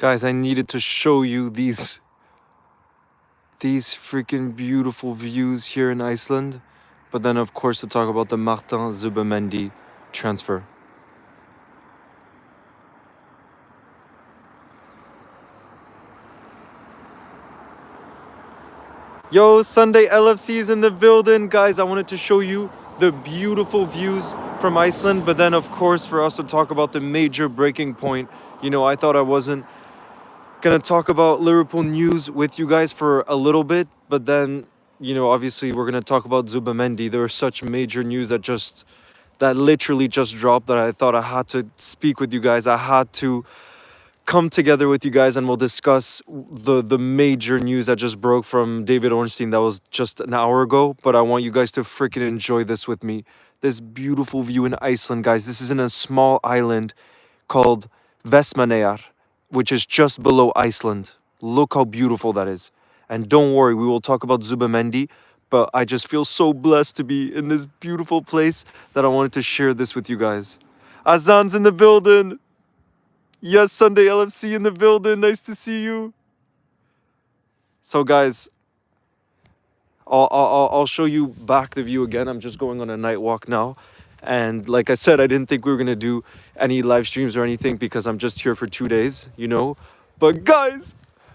Guys, I needed to show you these freaking beautiful views here in Iceland. But then, of course, to talk about the Martin Zubimendi transfer. Yo, Sunday LFC is in the building. Guys, I wanted to show you the beautiful views from Iceland. But then, of course, for us to talk about the major breaking point, I thought I wasn't gonna talk about Liverpool news with you guys for a little bit, but then obviously we're gonna talk about Zubimendi. There was such major news that literally just dropped that I thought I had to speak with you guys. I had to come together with you guys, and we'll discuss the major news that just broke from David Ornstein. That was just an hour ago, but I want you guys to freaking enjoy this with me. This beautiful view in Iceland, guys. This is in a small island called Vestmannaeyjar, which is just below Iceland. Look how beautiful that is. And don't worry, we will talk about Zubimendi, but I just feel so blessed to be in this beautiful place that I wanted to share this with you guys. Azan's in the building. Yes, Sunday LFC in the building. Nice to see you. So guys, I'll show you back the view again. I'm just going on a night walk now. And like I said, I didn't think we were going to do any live streams or anything because I'm just here for 2 days, But guys,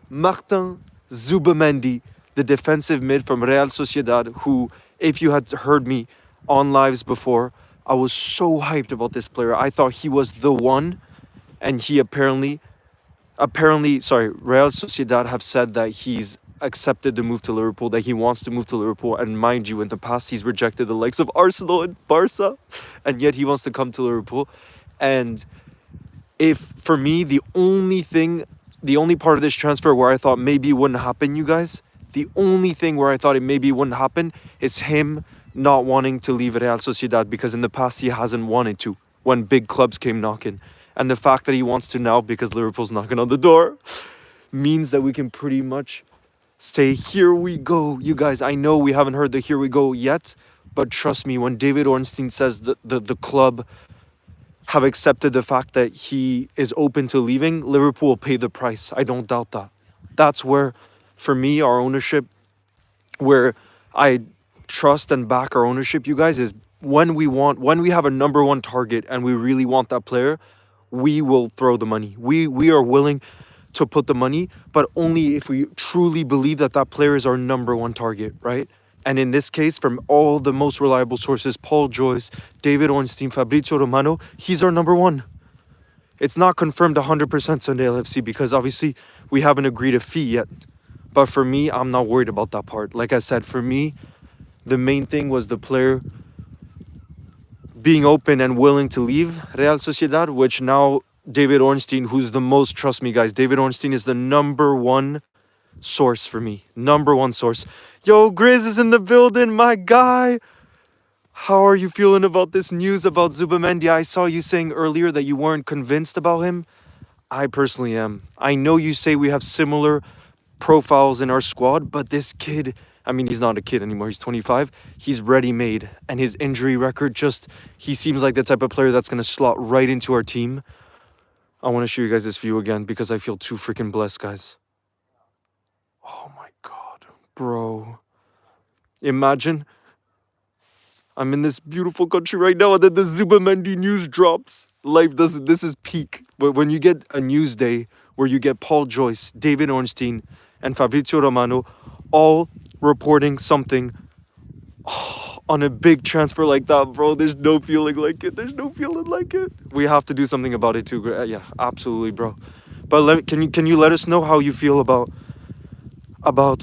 Martin Zubimendi, the defensive mid from Real Sociedad, who, if you had heard me on lives before, I was so hyped about this player. I thought he was the one. And he apparently, Real Sociedad have said that he's accepted the move to Liverpool, that he wants to move to Liverpool. And mind you, in the past, he's rejected the likes of Arsenal and Barca, and yet he wants to come to Liverpool. And for me, the only part of this transfer where I thought maybe it wouldn't happen, you guys, the only thing where I thought it maybe wouldn't happen is him not wanting to leave Real Sociedad, because in the past he hasn't wanted to when big clubs came knocking. And the fact that he wants to now because Liverpool's knocking on the door means that we can pretty much say, here we go. You guys, I know we haven't heard the here we go yet, but trust me, when David Ornstein says the club have accepted the fact that he is open to leaving, Liverpool will pay the price. I don't doubt that. That's where, for me, our ownership, where I trust and back our ownership, you guys, is when we have a number one target and we really want that player, we will throw the money. We are willing to put the money, but only if we truly believe that player is our number one target, right? And in this case, from all the most reliable sources, Paul Joyce, David Ornstein, Fabrizio Romano, he's our number one. It's not confirmed 100% Sunday LFC because obviously we haven't agreed a fee yet. But for me, I'm not worried about that part. Like I said, for me, the main thing was the player being open and willing to leave Real Sociedad, which now David Ornstein, who's the most, trust me guys, David Ornstein is the number one source for me. Number one source. Yo, Grizz is in the building, my guy. How are you feeling about this news about Zubimendi? I saw you saying earlier that you weren't convinced about him. I personally am. I know you say we have similar profiles in our squad, but this kid, I mean, he's not a kid anymore. He's 25. He's ready-made. And his injury record he seems like the type of player that's going to slot right into our team. I want to show you guys this view again because I feel too freaking blessed, guys. Oh my God, bro. Imagine I'm in this beautiful country right now and then the Zubimendi news drops. This is peak. But when you get a news day where you get Paul Joyce, David Ornstein, and Fabrizio Romano all reporting something on a big transfer like that, bro, there's no feeling like it. There's no feeling like it. We have to do something about it too. Yeah, absolutely, bro. But can you let us know how you feel about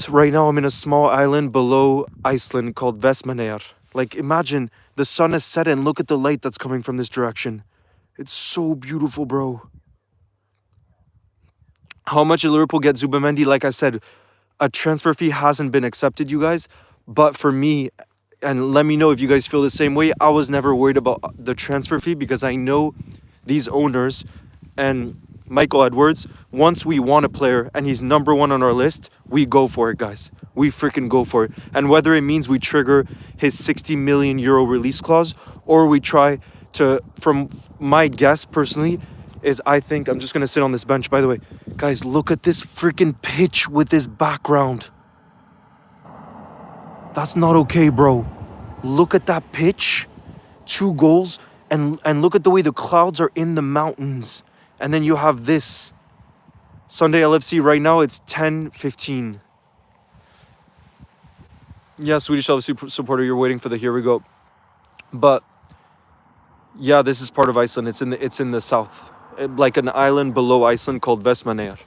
right now? I'm in a small island below Iceland called Vestmannaeyjar. Like, imagine the sun has set and look at the light that's coming from this direction. It's so beautiful, bro. How much did Liverpool get Zubimendi? Like I said, a transfer fee hasn't been accepted, you guys. But for me, and let me know if you guys feel the same way, I was never worried about the transfer fee because I know these owners and Michael Edwards, once we want a player and he's number one on our list, we go for it, guys. We freaking go for it. And whether it means we trigger his 60 million euro release clause or we try to, from my guess personally, is I think I'm just gonna sit on this bench. By the way, guys, look at this freaking pitch with this background. That's not okay, bro. Look at that pitch, 2 goals, and look at the way the clouds are in the mountains. And then you have this. Sunday LFC right now, it's 10:15. Yeah, Swedish LFC supporter, you're waiting for the here we go. But yeah, this is part of Iceland. It's in the south, like an island below Iceland called Vestmannaeyjar.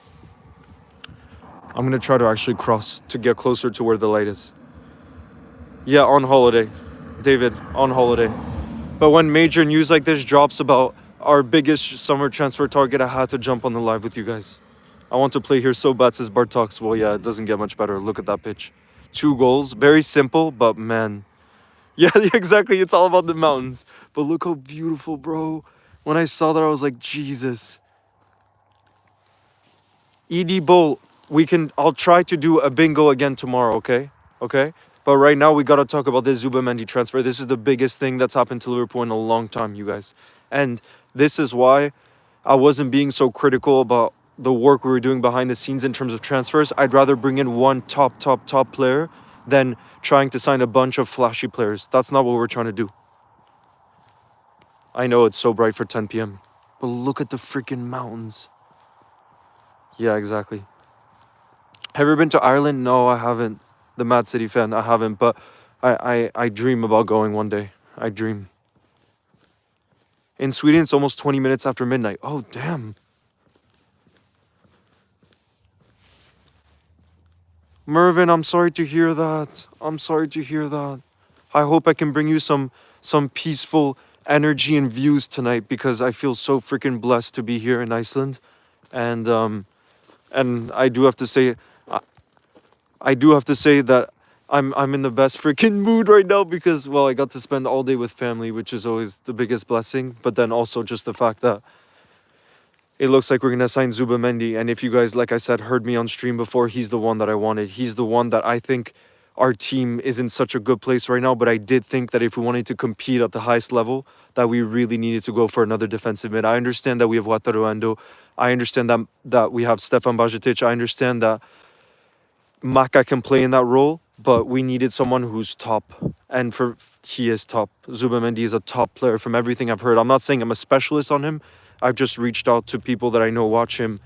I'm gonna try to actually cross to get closer to where the light is. Yeah, on holiday, David, on holiday. But when major news like this drops about our biggest summer transfer target, I had to jump on the live with you guys. I want to play here so bad, says Bartox. Well, yeah, it doesn't get much better. Look at that pitch. 2 goals, very simple, but man. Yeah, exactly. It's all about the mountains. But look how beautiful, bro. When I saw that, I was like, Jesus. ED Bowl, I'll try to do a bingo again tomorrow, okay? Okay? But right now, we got to talk about this Zubimendi transfer. This is the biggest thing that's happened to Liverpool in a long time, you guys. And this is why I wasn't being so critical about the work we were doing behind the scenes in terms of transfers. I'd rather bring in one top player than trying to sign a bunch of flashy players. That's not what we're trying to do. I know it's so bright for 10 p.m. But look at the freaking mountains. Yeah, exactly. Have you ever been to Ireland? No, I haven't. The Mad City fan, I haven't. But I dream about going one day. I dream. In Sweden, it's almost 20 minutes after midnight. Oh, damn. Mervin, I'm sorry to hear that. I'm sorry to hear that. I hope I can bring you some peaceful energy and views tonight because I feel so freaking blessed to be here in Iceland. And I do have to say that I'm in the best freaking mood right now because, well, I got to spend all day with family, which is always the biggest blessing. But then also just the fact that it looks like we're going to sign Zubimendi. And if you guys, like I said, heard me on stream before, he's the one that I wanted. He's the one that I think our team is in such a good place right now. But I did think that if we wanted to compete at the highest level, that we really needed to go for another defensive mid. I understand that we have Wataru Endo. I understand that we have Stefan Bajetic. I understand that Maka can play in that role. But we needed someone who's top. And he is top. Zubimendi is a top player from everything I've heard. I'm not saying I'm a specialist on him. I've just reached out to people that I know watch him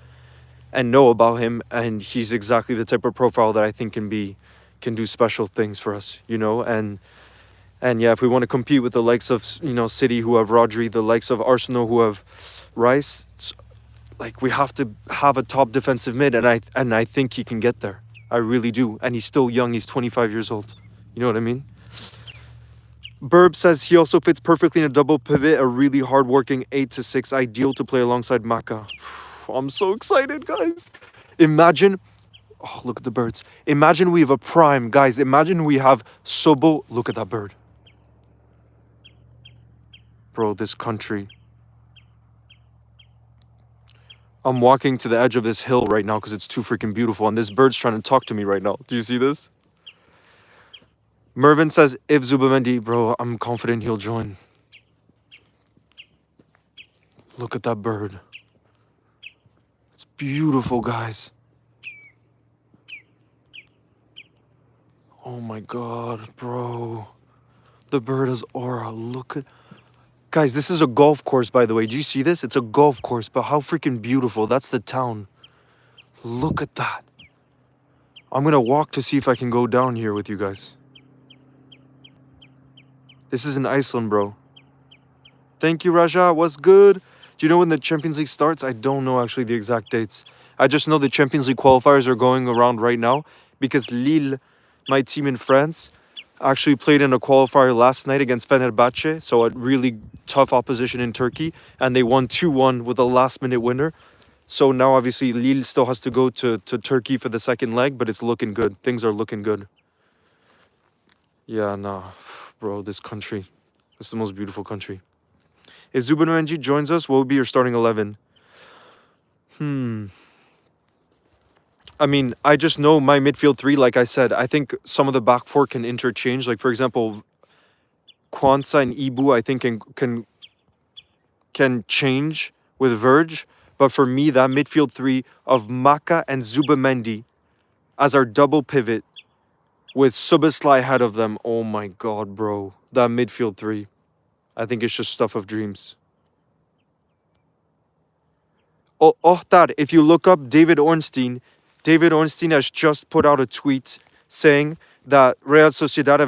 and know about him, and he's exactly the type of profile that I think can do special things for us, you know. And yeah, if we want to compete with the likes of, you know, City who have Rodri, the likes of Arsenal who have Rice, like we have to have a top defensive mid, and I think he can get there. I really do, and he's still young. He's 25 years old. You know what I mean? Burb says he also fits perfectly in a double pivot, a really hardworking 8-6, ideal to play alongside Maka. I'm so excited, guys. Imagine, oh, look at the birds. Imagine we have a prime, guys. Imagine we have Sobo. Look at that bird. Bro, this country. I'm walking to the edge of this hill right now because it's too freaking beautiful, and this bird's trying to talk to me right now. Do you see this? Mervin says, if Zubimendi, bro, I'm confident he'll join. Look at that bird. It's beautiful, guys. Oh my God, bro. The bird has aura. Look at... Guys, this is a golf course, by the way. Do you see this? It's a golf course, but how freaking beautiful. That's the town. Look at that. I'm gonna walk to see if I can go down here with you guys. This is in Iceland, bro. Thank you, Raja. What's good? Do you know when the Champions League starts? I don't know actually the exact dates. I just know the Champions League qualifiers are going around right now because Lille, my team in France, actually played in a qualifier last night against Fenerbahce, so a really tough opposition in Turkey, and they won 2-1 with a last-minute winner. So now, obviously, Lille still has to go to Turkey for the second leg, but it's looking good. Things are looking good. Yeah, nah. Bro, this country. It's the most beautiful country. If Zubimendi joins us, what would be your starting 11? I mean, I just know my midfield 3, like I said. I think some of the back 4 can interchange. Like, for example, Kwanzaa and Ibu, I think, can change with Verge. But for me, that midfield three of Maka and Zubimendi as our double pivot with Subasly ahead of them. Oh my God, bro. That midfield three. I think it's just stuff of dreams. Oh, Ohtar, if you look up David Ornstein has just put out a tweet saying that Real Sociedad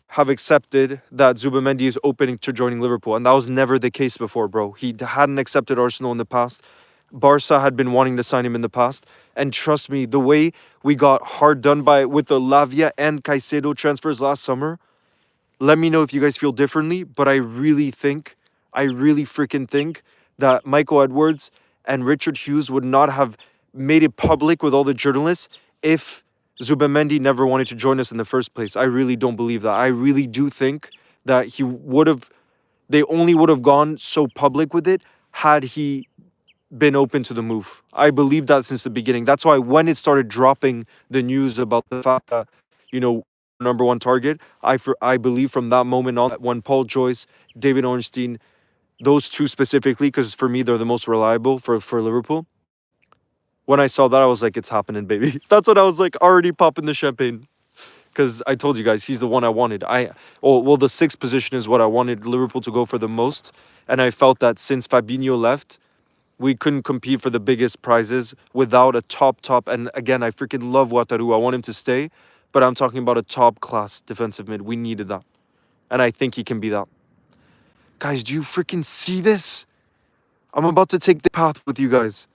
have accepted that Zubimendi is opening to joining Liverpool, and that was never the case before, bro. He hadn't accepted Arsenal in the past. Barca had been wanting to sign him in the past, and trust me, the way we got hard done by with the Lavia and Caicedo transfers last summer, let me know if you guys feel differently, but I really freaking think that Michael Edwards and Richard Hughes would not have made it public with all the journalists if Zubimendi never wanted to join us in the first place. I really don't believe that. I really do think that they only would have gone so public with it had he been open to the move. I believe that since the beginning. That's why when it started dropping the news about the fact that, number one target, I believe from that moment on, that when Paul Joyce, David Ornstein, those two specifically, because for me, they're the most reliable for Liverpool. When I saw that, I was like, it's happening, baby. That's when I was like already popping the champagne. Because I told you guys, he's the one I wanted. The sixth position is what I wanted Liverpool to go for the most. And I felt that since Fabinho left, we couldn't compete for the biggest prizes without a top. And again, I freaking love Wataru. I want him to stay. But I'm talking about a top-class defensive mid. We needed that. And I think he can be that. Guys, do you freaking see this? I'm about to take the path with you guys.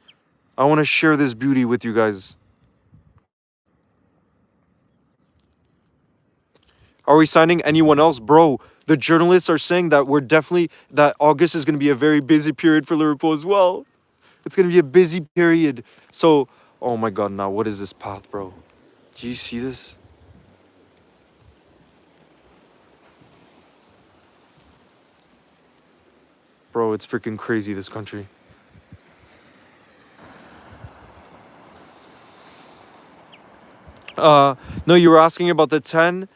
I want to share this beauty with you guys. Are we signing anyone else? Bro, the journalists are saying that that August is going to be a very busy period for Liverpool as well. It's going to be a busy period. So, oh my God, now what is this path, bro? Do you see this? Bro, it's freaking crazy, this country. No, you were asking about the 10.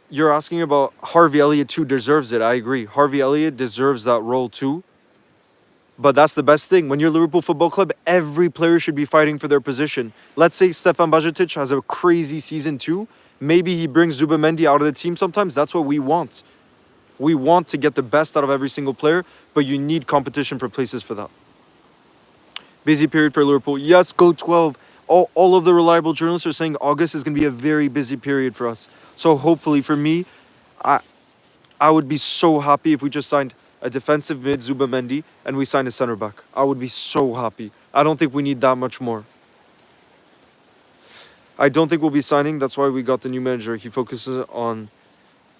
You're asking about Harvey Elliott too deserves it. I agree. Harvey Elliott deserves that role too. But that's the best thing. When you're Liverpool Football Club, every player should be fighting for their position. Let's say Stefan Bajcetic has a crazy season too. Maybe he brings Zubimendi out of the team sometimes. That's what we want. We want to get the best out of every single player, but you need competition for places for that. Busy period for Liverpool. Yes, go 12. All of the reliable journalists are saying August is going to be a very busy period for us. So hopefully for me, I would be so happy if we just signed a defensive mid, Zubimendi, and we signed a center back. I would be so happy. I don't think we need that much more. I don't think we'll be signing. That's why we got the new manager. He focuses on,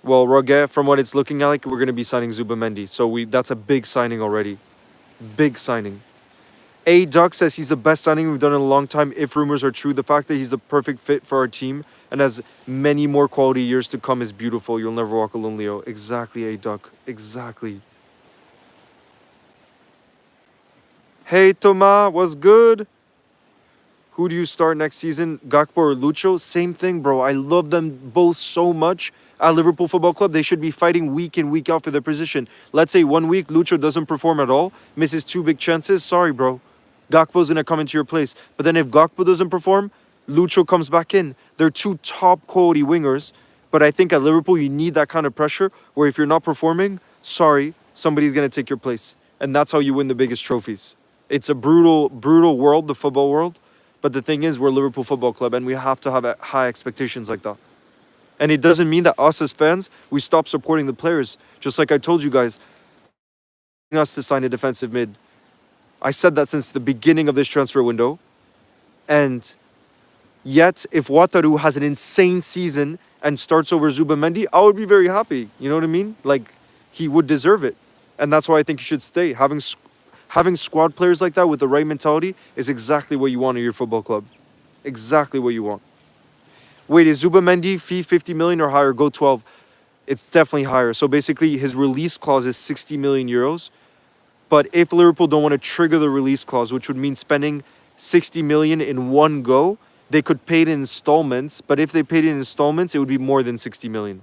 Roguet, from what it's looking like, we're going to be signing Zubimendi. So that's a big signing already. Big signing. A Duck says he's the best signing we've done in a long time. If rumors are true, the fact that he's the perfect fit for our team and has many more quality years to come is beautiful. You'll never walk alone, Leo. Exactly, A Duck. Exactly. Hey, Thomas, what's good? Who do you start next season, Gakpo or Lucho? Same thing, bro. I love them both so much. At Liverpool Football Club, they should be fighting week in, week out for their position. Let's say 1 week Lucho doesn't perform at all, misses 2 big chances. Sorry, bro. Gakpo's going to come into your place. But then if Gakpo doesn't perform, Lucho comes back in. They're two top quality wingers. But I think at Liverpool, you need that kind of pressure where if you're not performing, sorry, somebody's going to take your place. And that's how you win the biggest trophies. It's a brutal, brutal world, the football world. But the thing is, we're Liverpool Football Club and we have to have high expectations like that. And it doesn't mean that us as fans, we stop supporting the players. Just like I told you guys, us to sign a defensive mid. I said that since the beginning of this transfer window. And yet, if Wataru has an insane season and starts over Zubimendi, I would be very happy. You know what I mean? Like, he would deserve it. And that's why I think he should stay. Having squad players like that with the right mentality is exactly what you want in your football club. Exactly what you want. Wait, is Zubimendi fee 50 million or higher? Go 12. It's definitely higher. So basically, his release clause is 60 million euros. But if Liverpool don't want to trigger the release clause, which would mean spending 60 million in one go, they could pay it in installments. But if they paid it in installments, it would be more than 60 million,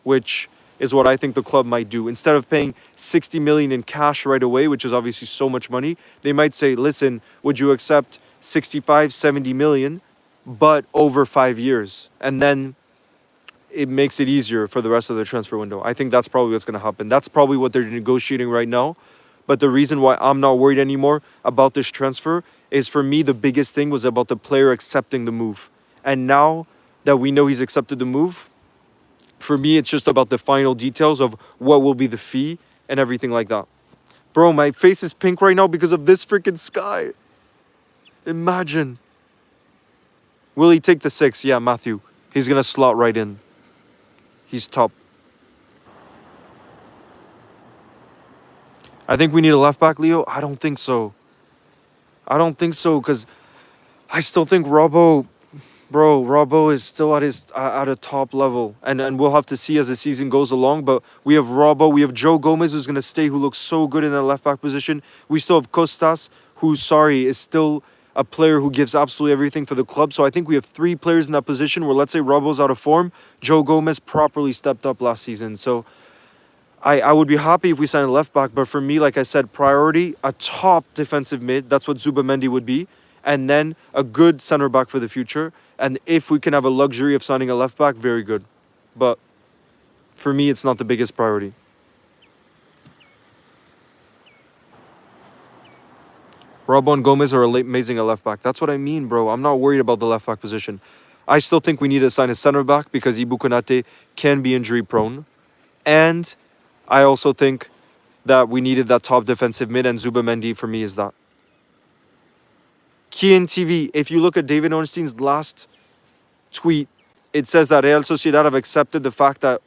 which is what I think the club might do. Instead of paying 60 million in cash right away, which is obviously so much money, they might say, listen, would you accept 65, 70 million, but over 5 years? And then it makes it easier for the rest of the transfer window. I think that's probably what's going to happen. That's probably what they're negotiating right now. But the reason why I'm not worried anymore about this transfer is, for me, the biggest thing was about the player accepting the move. And now that we know he's accepted the move, for me, it's just about the final details of what will be the fee and everything like that. Bro, my face is pink right now because of this freaking sky. Imagine. Will he take the 6? Yeah, Matthew. He's going to slot right in. He's top. I think we need a left back, Leo. I don't think so. I don't think so, because I still think Robbo is still at a top level. And we'll have to see as the season goes along. But we have Robbo, we have Joe Gomez, who's going to stay, who looks so good in that left back position. We still have Costas, who, is still a player who gives absolutely everything for the club. So I think we have 3 players in that position where, let's say Robbo's out of form, Joe Gomez properly stepped up last season. So I would be happy if we sign a left back, but for me, like I said, priority, a top defensive mid. That's what Zubimendi would be. And then a good center back for the future. And if we can have a luxury of signing a left back, very good. But for me, it's not the biggest priority. Robbo and Gomez are amazing at left back. That's what I mean, bro. I'm not worried about the left back position. I still think we need to sign a center back because Ibu Konate can be injury prone. And I also think that we needed that top defensive mid, and Zubimendi for me is that. Kian TV, if you look at David Ornstein's last tweet, it says that Real Sociedad have accepted the fact that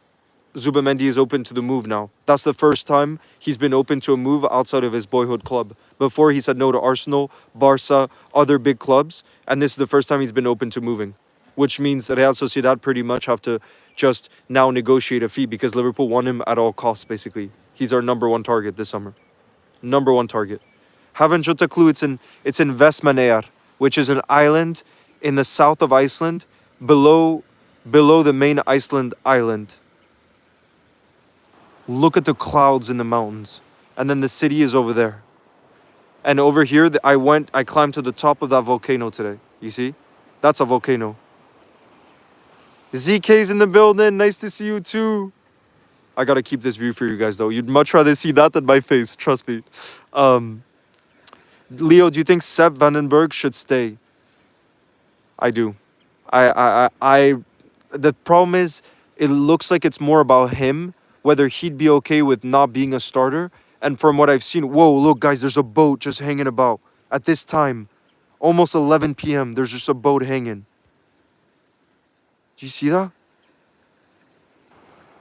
Zubimendi is open to the move now. That's the first time he's been open to a move outside of his boyhood club. Before, he said no to Arsenal, Barca, other big clubs, and this is the first time he's been open to moving, which means Real Sociedad pretty much have to just now negotiate a fee because Liverpool want him at all costs, basically. He's our number 1 target this summer. Number 1 target. Haven't got a clue. It's in Vestmannaeyjar, which is an island in the south of Iceland, below the main Iceland island. Look at the clouds in the mountains. And then the city is over there. And over here, I climbed to the top of that volcano today. You see? That's a volcano. ZK's in the building. Nice to see you too. I gotta keep this view for you guys though. You'd much rather see that than my face. Trust me. Leo, do you think Sepp Vandenberg should stay? I do. The problem is, it looks like it's more about him, whether he'd be okay with not being a starter. And from what I've seen, whoa, look guys, there's a boat just hanging about. At this time, almost 11 p.m., there's just a boat hanging. Do you see that?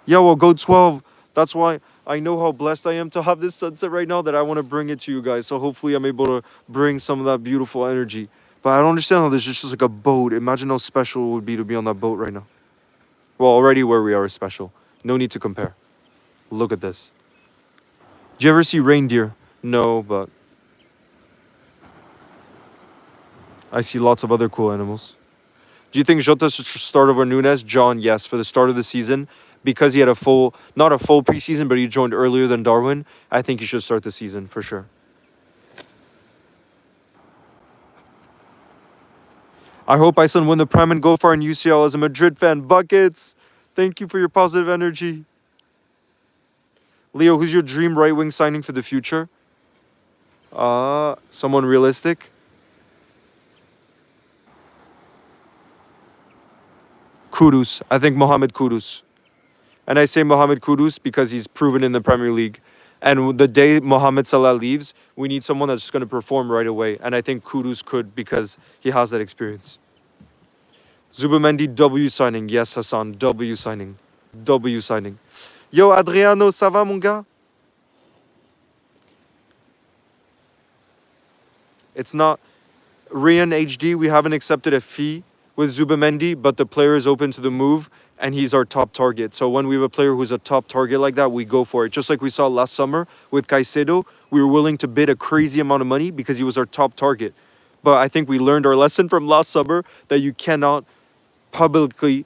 Yeah, well, go 12. That's why I know how blessed I am to have this sunset right now, that I want to bring it to you guys. So hopefully I'm able to bring some of that beautiful energy. But I don't understand how there's just like a boat. Imagine how special it would be to be on that boat right now. Well, already where we are is special. No need to compare. Look at this. Do you ever see reindeer? No, but I see lots of other cool animals. Do you think Jota should start over Nunes? John, yes. For the start of the season, because he had not a full preseason, but he joined earlier than Darwin, I think he should start the season for sure. I hope Iceland win the Prem and go far in UCL as a Madrid fan. Buckets! Thank you for your positive energy. Leo, who's your dream right wing signing for the future? Someone realistic? Kudus. I think Mohamed Kudus. And I say Mohamed Kudus because he's proven in the Premier League. And the day Mohamed Salah leaves, we need someone that's just going to perform right away. And I think Kudus could because he has that experience. Zubimendi, W signing. Yes, Hassan, W signing. W signing. Yo, Adriano, ça va, mon gars? It's not... Rian HD, we haven't accepted a fee with Zubimendi, but the player is open to the move, and he's our top target. So when we have a player who's a top target like that, we go for it. Just like we saw last summer with Caicedo, we were willing to bid a crazy amount of money because he was our top target. But I think we learned our lesson from last summer that you cannot publicly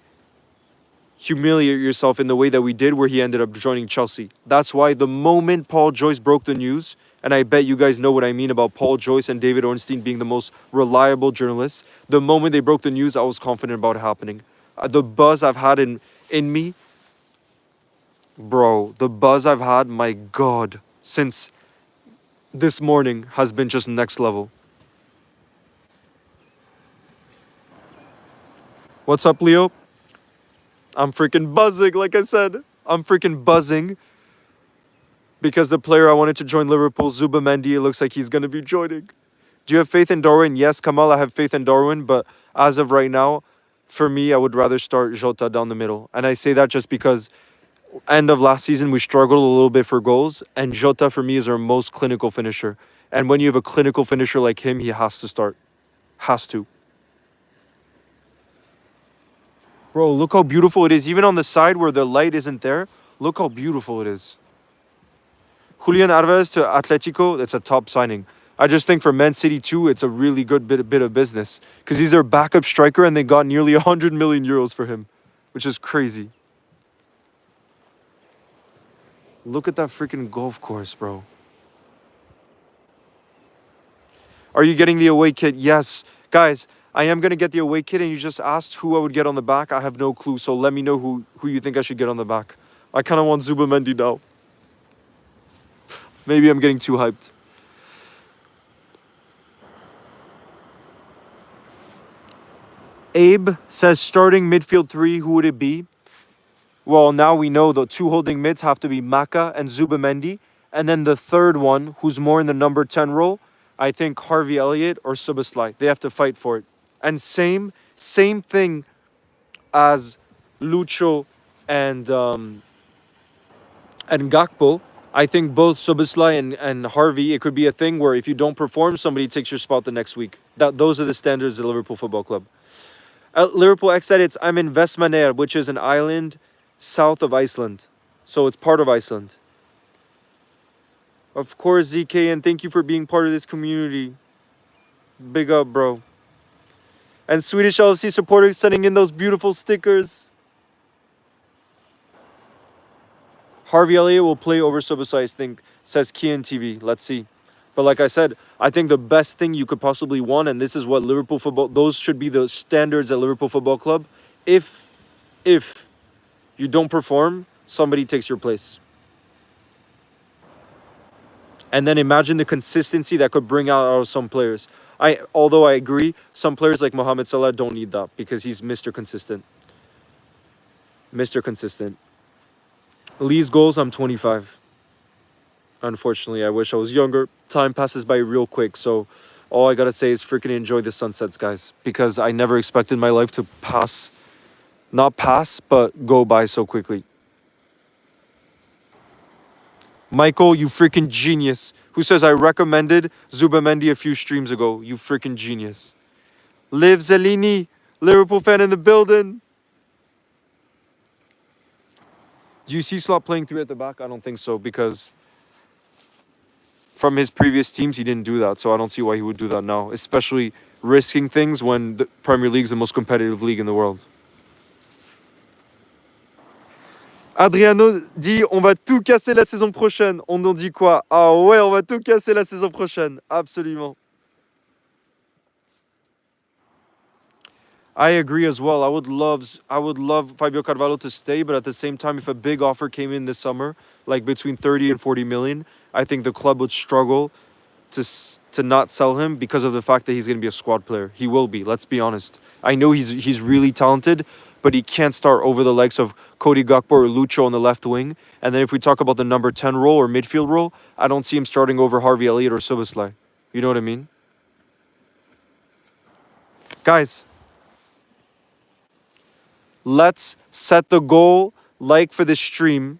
humiliate yourself in the way that we did where he ended up joining Chelsea. That's why the moment Paul Joyce broke the news, and I bet you guys know what I mean about Paul Joyce and David Ornstein being the most reliable journalists, the moment they broke the news, I was confident about it happening. The buzz I've had in me, bro, the buzz I've had, my God, since this morning has been just next level. What's up, Leo? I'm freaking buzzing, like I said. I'm freaking buzzing because the player I wanted to join Liverpool, Zubimendi, it looks like he's going to be joining. Do you have faith in Darwin? Yes, Kamal, I have faith in Darwin, but as of right now, for me, I would rather start Jota down the middle. And I say that just because end of last season, we struggled a little bit for goals, and Jota, for me, is our most clinical finisher. And when you have a clinical finisher like him, he has to start. Has to. Bro, look how beautiful it is. Even on the side where the light isn't there, look how beautiful it is. Julian Alvarez to Atletico, that's a top signing. I just think for Man City too, it's a really good bit of business. Because he's their backup striker and they got nearly 100 million euros for him. Which is crazy. Look at that freaking golf course, bro. Are you getting the away kit? Yes. Guys, I am going to get the away kit, and you just asked who I would get on the back. I have no clue, so let me know who you think I should get on the back. I kind of want Zubimendi now. Maybe I'm getting too hyped. Abe says starting midfield 3, who would it be? Well, now we know the 2 holding mids have to be Maka and Zubimendi. And then the third one, who's more in the number 10 role, I think Harvey Elliott or Szoboszlai. They have to fight for it. And same thing as Lucho and Gakpo. I think both Szoboszlai and Harvey, it could be a thing where if you don't perform, somebody takes your spot the next week. Those are the standards of Liverpool Football Club. Liverpool X edits, I'm in Vestmannaeyjar, which is an island south of Iceland. So it's part of Iceland. Of course, ZK, and thank you for being part of this community. Big up, bro. And Swedish LFC supporters sending in those beautiful stickers. Harvey Elliott will play over Szoboszlai, I think, says Kian TV. Let's see. But like I said, I think the best thing you could possibly want, and this is what Liverpool Football, those should be the standards at Liverpool Football Club. If you don't perform, somebody takes your place. And then imagine the consistency that could bring out of some players. Although I agree, some players like Mohamed Salah don't need that because he's Mr. Consistent. Mr. Consistent. Lee's goals, I'm 25. Unfortunately, I wish I was younger. Time passes by real quick, so all I gotta say is freaking enjoy the sunsets, guys. Because I never expected my life to pass. Not pass, but go by so quickly. Michael, you freaking genius. Who says I recommended Zubimendi a few streams ago. You freaking genius. Liv Zellini, Liverpool fan in the building. Do you see Slot playing 3 at the back? I don't think so, because from his previous teams, he didn't do that. So I don't see why he would do that now, especially risking things when the Premier League is the most competitive league in the world. Adriano dit on va tout casser la saison prochaine. On en dit quoi? Ah ouais, on va tout casser la saison prochaine. Absolument. I agree as well. I would love Fabio Carvalho to stay, but at the same time, if a big offer came in this summer, like between 30 and 40 million, I think the club would struggle to not sell him because of the fact that he's going to be a squad player. He will be, let's be honest. I know he's really talented, but he can't start over the likes of Cody Gakpo or Lucho on the left wing. And then if we talk about the number 10 role or midfield role, I don't see him starting over Harvey Elliott or Szoboszlai. You know what I mean? Guys, let's set the goal, like for this stream,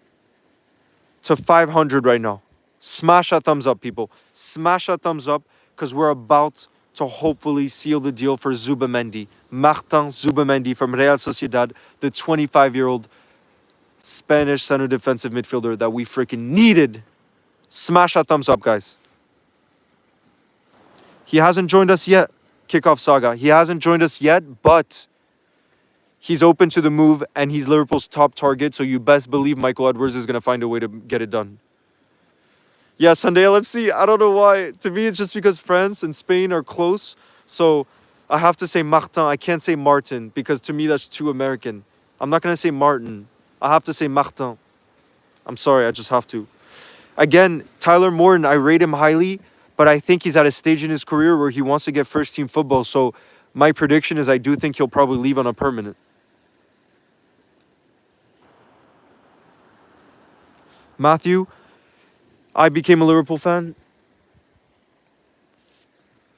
to 500 right now. Smash that thumbs up, people. Smash that thumbs up, because we're about to hopefully seal the deal for Zubimendi. Martin Zubimendi from Real Sociedad, the 25-year-old Spanish center defensive midfielder that we freaking needed. Smash that thumbs up, guys. He hasn't joined us yet, Kickoff Saga. He hasn't joined us yet, but He's open to the move, and he's Liverpool's top target, so you best believe Michael Edwards is going to find a way to get it done. Yeah, Sunday LFC, I don't know why. To me, it's just because France and Spain are close, so I have to say Martin. I can't say Martin, because to me, that's too American. I'm not going to say Martin. I have to say Martin. I'm sorry, I just have to. Again, Tyler Morton, I rate him highly, but I think he's at a stage in his career where he wants to get first team football, so my prediction is I do think he'll probably leave on a permanent. Matthew, I became a Liverpool fan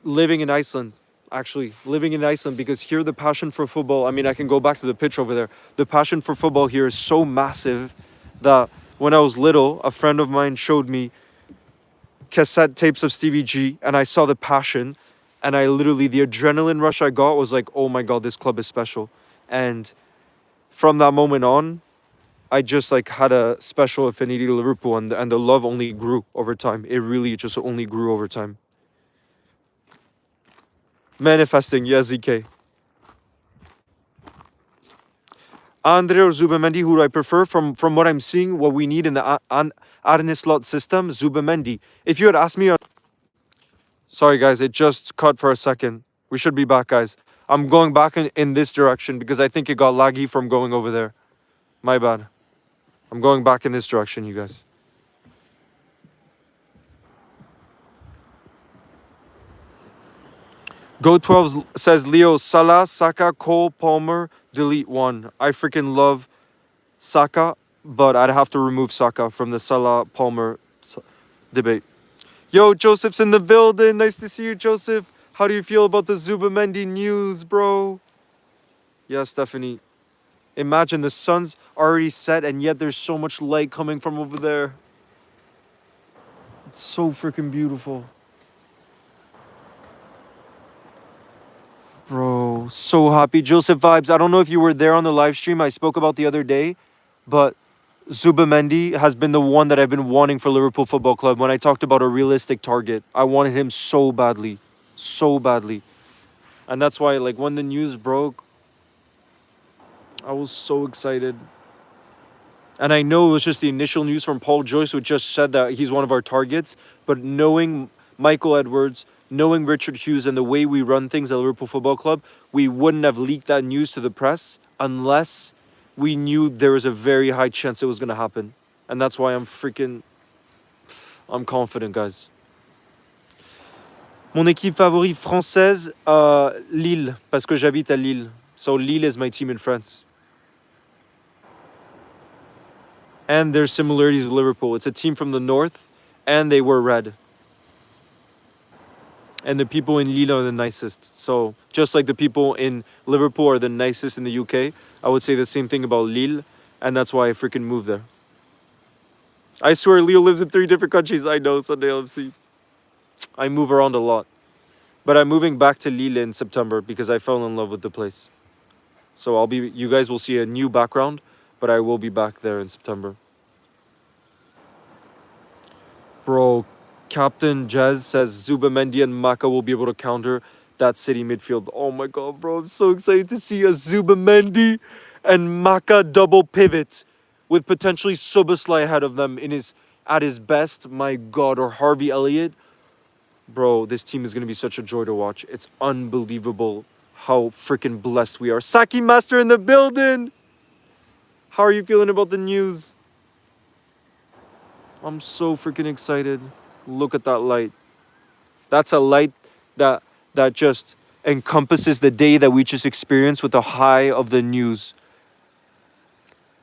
living in Iceland. Actually, living in Iceland, because here the passion for football, I mean, I can go back to the pitch over there. The passion for football here is so massive that when I was little, a friend of mine showed me cassette tapes of Stevie G, and I saw the passion, and I literally, the adrenaline rush I got was like, oh my God, this club is special. And from that moment on, I just like had a special affinity to Liverpool, and the love only grew over time. It really just only grew over time. Manifesting, yes, ZK. Andre or Zubimendi, who do I prefer? From what I'm seeing, what we need in the Arne Slot system, Zubimendi. If you had asked me... Sorry, guys, it just cut for a second. We should be back, guys. I'm going back in this direction because I think it got laggy from going over there. My bad. I'm going back in this direction, you guys. Go12 says Leo, Salah, Saka, Cole, Palmer, delete one. I freaking love Saka, but I'd have to remove Saka from the Salah Palmer debate. Yo, Joseph's in the building. Nice to see you, Joseph. How do you feel about the Zubimendi news, bro? Yeah, Stephanie. Imagine the sun's already set, and yet there's so much light coming from over there. It's so freaking beautiful. Bro, so happy. Joseph Vibes, I don't know if you were there on the live stream I spoke about the other day, but Zubimendi has been the one that I've been wanting for Liverpool Football Club. When I talked about a realistic target, I wanted him so badly. So badly. And that's why, like, when the news broke, I was so excited. And I know it was just the initial news from Paul Joyce, who just said that he's one of our targets. But knowing Michael Edwards, knowing Richard Hughes, and the way we run things at Liverpool Football Club, we wouldn't have leaked that news to the press unless we knew there was a very high chance it was going to happen. And that's why I'm confident, guys. Mon équipe favorite française, Lille, parce que j'habite à Lille. So Lille is my team in France. And there's similarities with Liverpool. It's a team from the north, and they wear red. And the people in Lille are the nicest. So just like the people in Liverpool are the nicest in the UK, I would say the same thing about Lille, and that's why I freaking moved there. I swear Leo lives in 3 different countries. I know, Sunday LFC. I move around a lot. But I'm moving back to Lille in September because I fell in love with the place. So you guys will see a new background, but I will be back there in September. Bro, Captain Jez says Zubimendi and Maka will be able to counter that City midfield. Oh my God, bro. I'm so excited to see a Zubimendi and Maka double pivot with potentially Soboslai ahead of them at his best. My God, or Harvey Elliott. Bro, this team is going to be such a joy to watch. It's unbelievable how freaking blessed we are. Saki Master in the building. How are you feeling about the news? I'm so freaking excited. Look at that light. That's a light that just encompasses the day that we just experienced with the high of the news.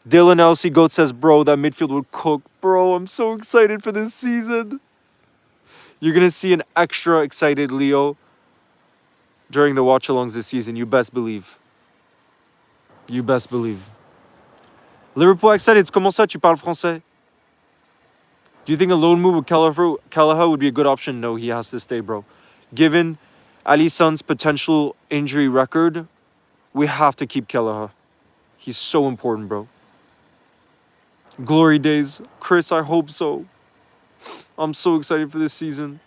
Dylan LC Goat says, bro, that midfield would cook. Bro, I'm so excited for this season. You're going to see an extra excited Leo during the watch-alongs this season. You best believe. You best believe. Liverpool excited. Comment ça, tu parles français? Do you think a loan move with Kelleher would be a good option? No, he has to stay, bro. Given Alisson's potential injury record, we have to keep Kelleher. He's so important, bro. Glory days. Chris, I hope so. I'm so excited for this season.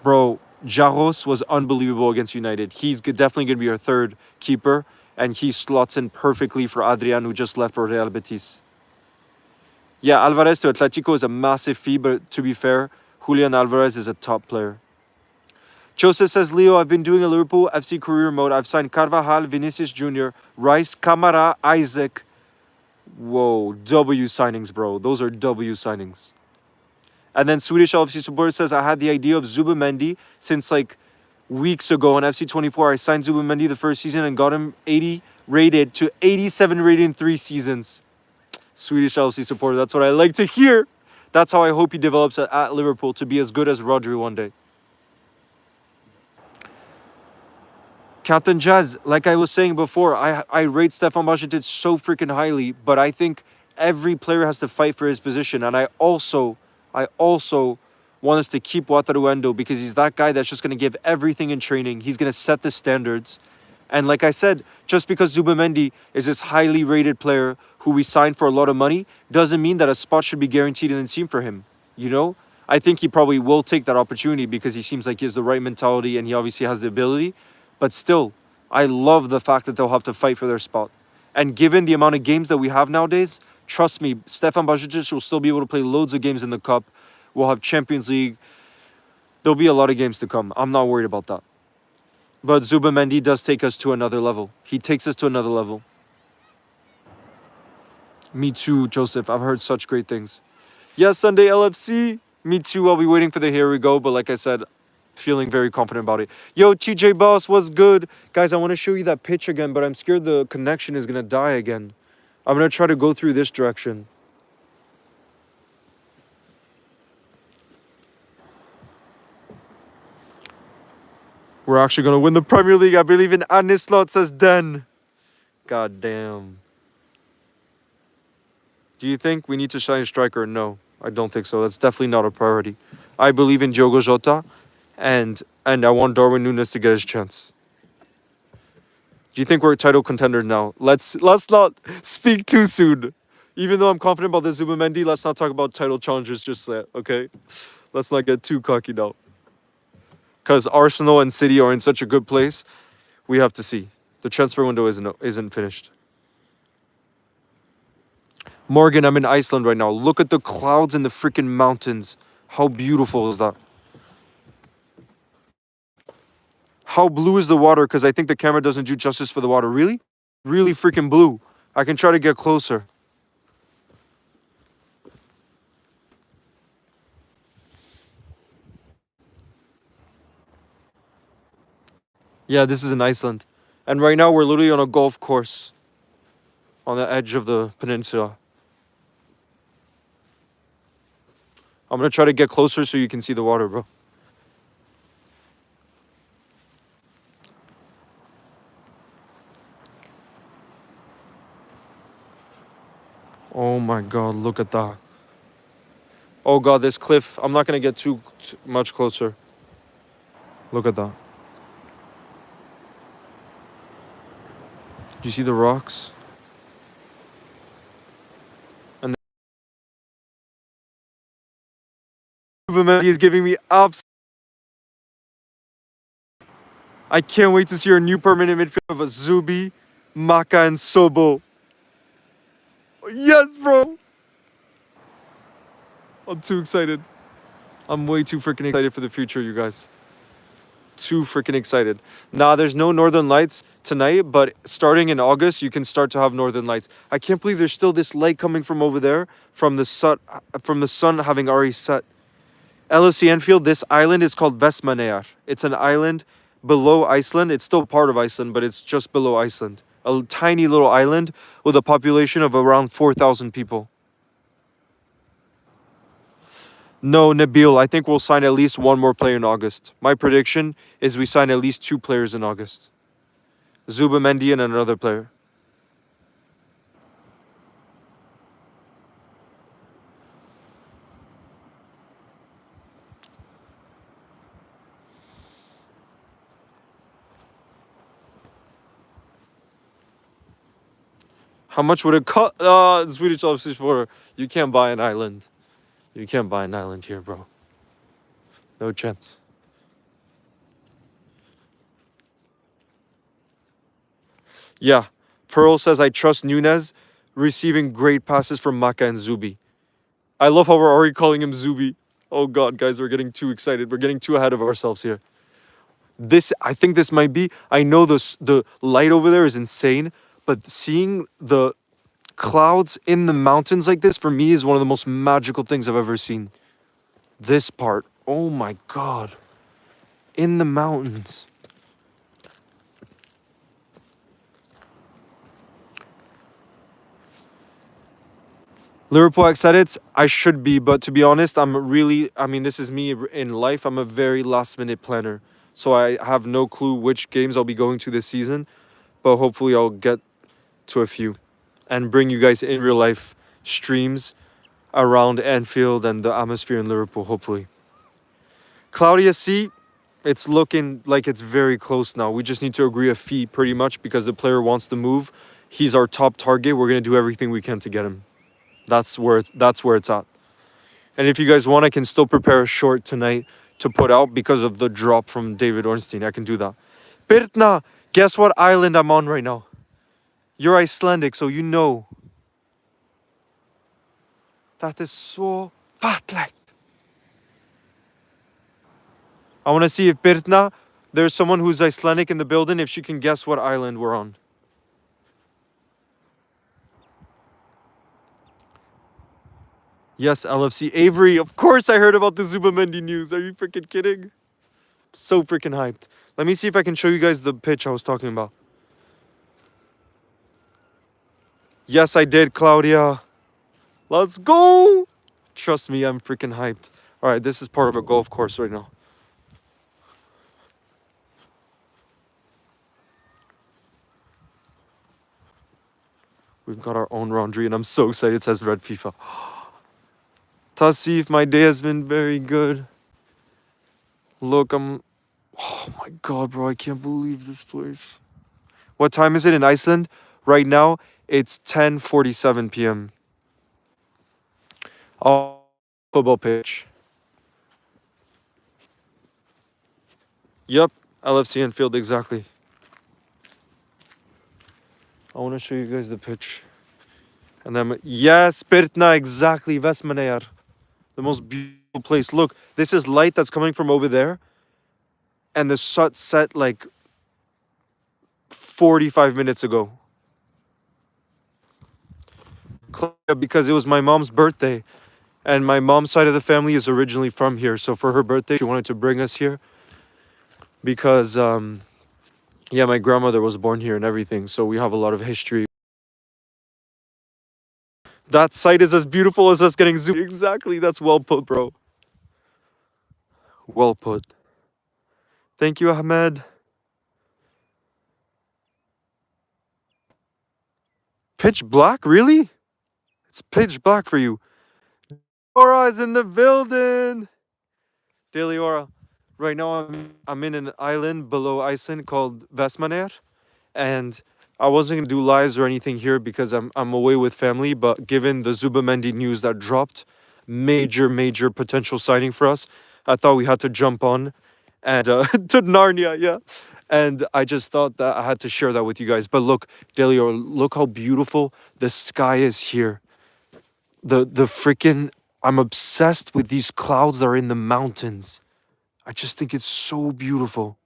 Bro, Jaros was unbelievable against United. He's definitely going to be our third keeper, and he slots in perfectly for Adrian, who just left for Real Betis. Yeah, Alvarez to Atletico is a massive fee, but to be fair, Julian Alvarez is a top player. Joseph says, Leo, I've been doing a Liverpool FC career mode. I've signed Carvajal, Vinicius Jr., Rice, Camara, Isaac. Whoa, W signings, bro. Those are W signings. And then Swedish FC supporter says, I had the idea of Zubimendi since like weeks ago on FC24. I signed Zubimendi the first season and got him 80 rated to 87 rated in 3 seasons. Swedish FC supporter, that's what I like to hear. That's how I hope he develops at Liverpool to be as good as Rodri one day. Captain Jazz, like I was saying before, I rate Stefan Bajcetic so freaking highly, but I think every player has to fight for his position. And I also want us to keep Wataruendo because he's that guy that's just going to give everything in training. He's going to set the standards. And like I said, just because Zubimendi is this highly rated player who we signed for a lot of money doesn't mean that a spot should be guaranteed in the team for him. You know? I think he probably will take that opportunity because he seems like he has the right mentality and he obviously has the ability. But still, I love the fact that they'll have to fight for their spot. And given the amount of games that we have nowadays, trust me, Stefan Bajcetic will still be able to play loads of games in the Cup. We'll have Champions League. There'll be a lot of games to come. I'm not worried about that. But Zubimendi does take us to another level. He takes us to another level. Me too, Joseph. I've heard such great things. Yes, Sunday LFC. Me too. I'll be waiting for the here we go. But like I said, feeling very confident about it. Yo, TJ Boss, what's good? Guys, I want to show you that pitch again, but I'm scared the connection is going to die again. I'm going to try to go through this direction. We're actually going to win the Premier League. I believe in Anislot, says Den. God damn. Do you think we need to sign a striker? No, I don't think so. That's definitely not a priority. I believe in Diogo Jota, and I want Darwin Núñez to get his chance. Do you think we're a title contender now? Let's not speak too soon. Even though I'm confident about the Zubimendi, let's not talk about title challenges just yet, okay? Let's not get too cocky now. Because Arsenal and City are in such a good place, we have to see. The transfer window isn't finished. Morgan, I'm in Iceland right now. Look at the clouds and the freaking mountains. How beautiful is that? How blue is the water? Because I think the camera doesn't do justice for the water. Really? Really freaking blue. I can try to get closer. Yeah, this is in Iceland. And right now we're literally on a golf course on the edge of the peninsula. I'm going to try to get closer so you can see the water, bro. Oh my God, look at that. Oh God, this cliff. I'm not going to get too much closer. Look at that. Do you see the rocks? And Zubimendi is giving me abs. I can't wait to see our new permanent midfield of a Zubi, Maka, and Sobo. Yes, bro. I'm too excited. I'm way too freaking excited for the future, you guys. Too freaking excited. Nah, there's no Northern Lights tonight, but starting in August, you can start to have Northern Lights. I can't believe there's still this light coming from over there, from the sun having already set. LFC Enfield, this island is called Vestmannaeyjar. It's an island below Iceland. It's still part of Iceland, but it's just below Iceland. A tiny little island with a population of around 4,000 people. No, Nabil, I think we'll sign at least one more player in August. My prediction is we sign at least 2 players in August. Zubimendi and another player. How much would it cost? Swedish officer supporter. You can't buy an island. You can't buy an island here, bro. No chance. Yeah. Pearl says, I trust Nunez receiving great passes from Maka and Zubi. I love how we're already calling him Zubi. Oh God, guys, we're getting too excited. We're getting too ahead of ourselves here. I think this might be, I know the light over there is insane, but seeing the clouds in the mountains like this, for me, is one of the most magical things I've ever seen. This part, oh my God. In the mountains. Liverpool excited? I should be, but to be honest, I mean, this is me in life. I'm a very last minute planner. So I have no clue which games I'll be going to this season, but hopefully I'll get to a few and bring you guys in real life streams around Anfield and the atmosphere in Liverpool, hopefully. Claudia C, it's looking like it's very close now. We just need to agree a fee pretty much because the player wants to move. He's our top target. We're going to do everything we can to get him. That's where it's at. And if you guys want, I can still prepare a short tonight to put out because of the drop from David Ornstein. I can do that. Birtna, guess what island I'm on right now? You're Icelandic, so you know. That is so fallegt. I want to see if Birtna, there's someone who's Icelandic in the building, if she can guess what island we're on. Yes, LFC. Avery, of course I heard about the Zubimendi news. Are you freaking kidding? So freaking hyped. Let me see if I can show you guys the pitch I was talking about. Yes, I did, Claudia. Let's go. Trust me, I'm freaking hyped. All right, this is part of a golf course right now. We've got our own laundry, and I'm so excited. It says Red FIFA. Tasif, my day has been very good. Look, oh my God, bro, I can't believe this place. What time is it in Iceland? Right now, it's 10:47 p.m. Oh, football pitch. Yep, LFC Anfield, exactly. I want to show you guys the pitch. And then, yes, Pirtna, exactly, Vestmannaeyjar. The most beautiful place. Look, this is light that's coming from over there. And the sun set like 45 minutes ago. Because it was my mom's birthday. And my mom's side of the family is originally from here. So for her birthday, she wanted to bring us here. Because, yeah, my grandmother was born here and everything. So we have a lot of history. That site is as beautiful as us getting zoomed. Exactly. That's well put, bro. Well put. Thank you, Ahmed. Pitch black? Really? It's pitch black for you. Aura is in the building. Daily Aura. Right now, I'm in an island below Iceland called Vestmannaeyjar. And I wasn't going to do lives or anything here because I'm away with family. But given the Zubimendi news that dropped, major potential signing for us, I thought we had to jump on and to Narnia, yeah. And I just thought that I had to share that with you guys. But look, Delio, look how beautiful the sky is here. The freaking, I'm obsessed with these clouds that are in the mountains. I just think it's so beautiful.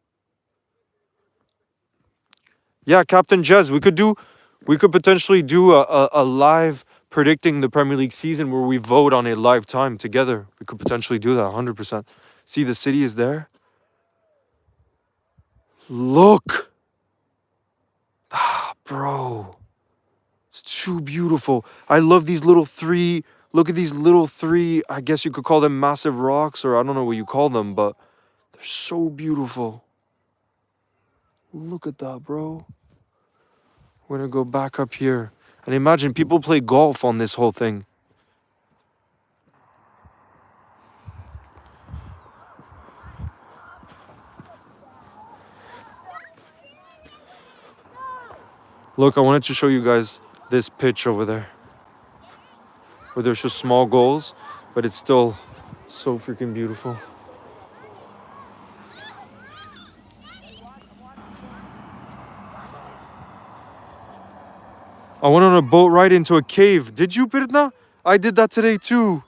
Yeah, Captain Jez, we could potentially do a live predicting the Premier League season where we vote on it live time together. We could potentially do that 100%. See, the city is there. Look. Ah, bro. It's too beautiful. I love these little three. Look at these little three. I guess you could call them massive rocks, or I don't know what you call them, but they're so beautiful. Look at that, bro. We're gonna go back up here. And imagine people play golf on this whole thing. Look, I wanted to show you guys this pitch over there. Where there's just small goals, but it's still so freaking beautiful. I went on a boat ride into a cave. Did you, Pirna? I did that today too.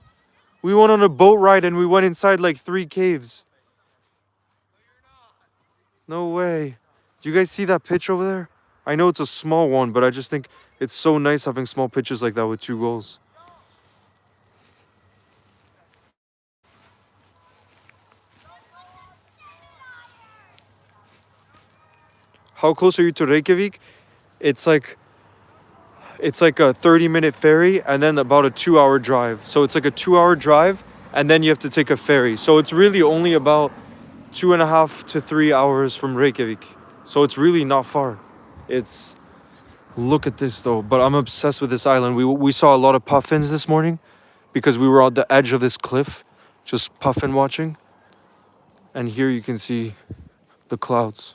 We went on a boat ride and we went inside like 3 caves. No way. Do you guys see that pitch over there? I know it's a small one, but I just think it's so nice having small pitches like that with 2 goals. How close are you to Reykjavik? It's like a 30-minute ferry and then about a 2-hour drive. So it's like a 2-hour drive and then you have to take a ferry. So it's really only about 2.5 to 3 hours from Reykjavik. So it's really not far. It's Look at this though. But I'm obsessed with this island. We saw a lot of puffins this morning because we were on the edge of this cliff, just puffin watching. And here you can see the clouds.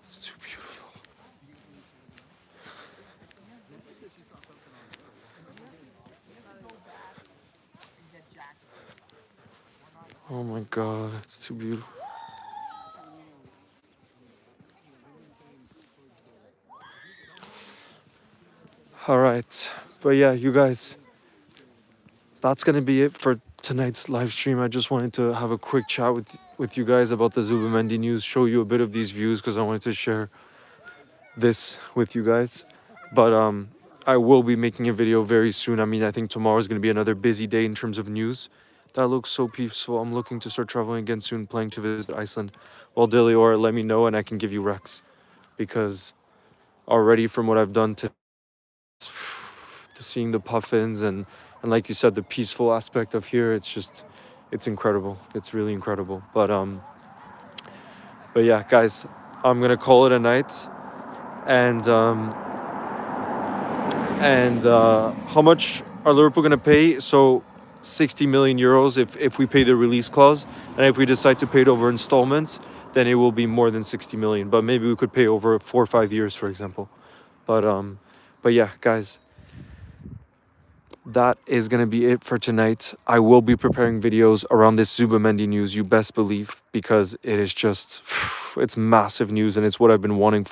It's too beautiful. Oh my god, it's too beautiful. All right. But yeah, you guys, that's going to be it for tonight's live stream. I just wanted to have a quick chat with you guys about the Zubimendi news, show you a bit of these views because I wanted to share this with you guys. But I will be making a video very soon. I mean, I think tomorrow is going to be another busy day in terms of news. That looks so peaceful. I'm looking to start traveling again soon, planning to visit Iceland. Well, Dilly, or let me know and I can give you Rex. Because already from what I've done to seeing the puffins and like you said, the peaceful aspect of here, it's incredible. It's really incredible. But yeah, guys, I'm gonna call it a night. And how much are Liverpool gonna pay? So 60 million euros if we pay the release clause, and if we decide to pay it over installments, then it will be more than 60 million. But maybe we could pay over 4 or 5 years, for example. But yeah, guys, that is going to be it for tonight. I will be preparing videos around this Zubimendi news, you best believe, because it is just, it's massive news and it's what I've been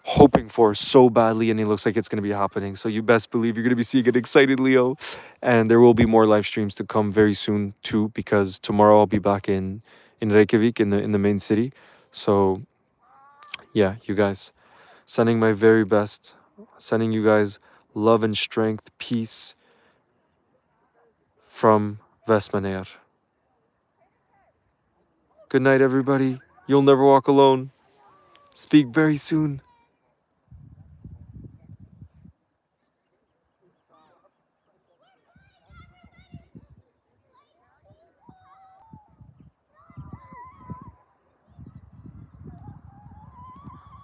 hoping for so badly, and it looks like it's going to be happening. So you best believe you're going to be seeing it excited, Leo. And there will be more live streams to come very soon too, because tomorrow I'll be back in Reykjavik, in the main city. So yeah, you guys, sending my very best, sending you guys love and strength, peace, from Vestmannaeyjar. Good night, everybody. You'll never walk alone. Speak very soon.